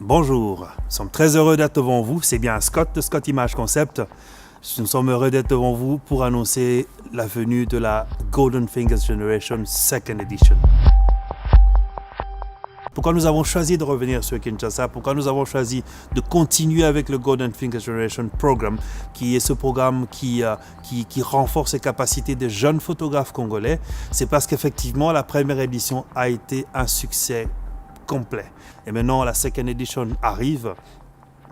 Bonjour, nous sommes très heureux d'être devant vous. C'est bien Scott de Scott Image Concept. Nous sommes heureux d'être devant vous pour annoncer la venue de la Golden Fingers Generation Second Edition. Pourquoi nous avons choisi de revenir sur Kinshasa? Pourquoi nous avons choisi de continuer avec le Golden Fingers Generation Program, qui est ce programme qui renforce les capacités des jeunes photographes congolais? C'est parce qu'effectivement, la première édition a été un succès complet. Et maintenant, la Second Edition arrive.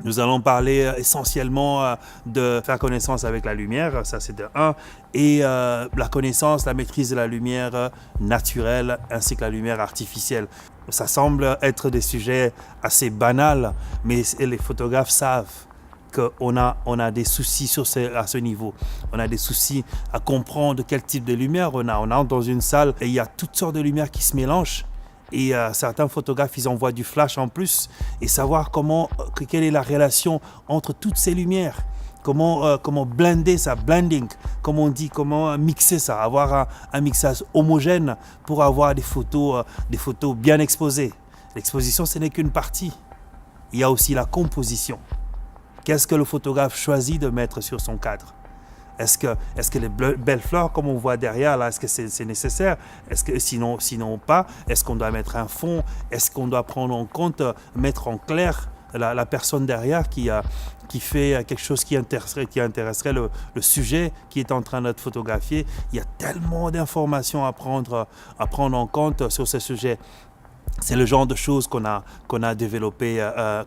Nous allons parler essentiellement de faire connaissance avec la lumière, ça c'est de 1, et la connaissance, la maîtrise de la lumière naturelle ainsi que la lumière artificielle. Ça semble être des sujets assez banals, mais les photographes savent qu'on a des soucis à ce niveau. On a des soucis à comprendre quel type de lumière on a. On entre dans une salle et il y a toutes sortes de lumières qui se mélangent. Et certains photographes, ils envoient du flash en plus et savoir quelle est la relation entre toutes ces lumières. Comment blender ça, blending, comme on dit, comment mixer ça, avoir un mixage homogène pour avoir des photos bien exposées. L'exposition, ce n'est qu'une partie. Il y a aussi la composition. Qu'est-ce que le photographe choisit de mettre sur son cadre? Est-ce que les belles fleurs, comme on voit derrière, là, est-ce que c'est nécessaire? Est-ce que sinon pas? Est-ce qu'on doit mettre un fond? Est-ce qu'on doit prendre en compte, mettre en clair la personne derrière qui fait quelque chose qui intéresserait le sujet qui est en train d'être photographié? Il y a tellement d'informations à prendre en compte sur ce sujet. C'est le genre de choses qu'on a développé à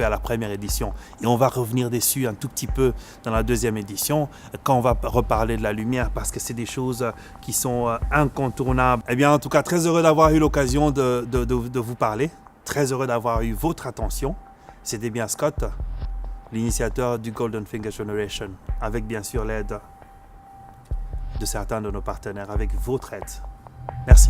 la première édition. Et on va revenir dessus un tout petit peu dans la deuxième édition, quand on va reparler de la lumière, parce que c'est des choses qui sont incontournables. Eh bien, en tout cas, très heureux d'avoir eu l'occasion de vous parler. Très heureux d'avoir eu votre attention. C'était bien Scott, l'initiateur du Golden Finger Generation, avec bien sûr l'aide de certains de nos partenaires, avec votre aide. Merci.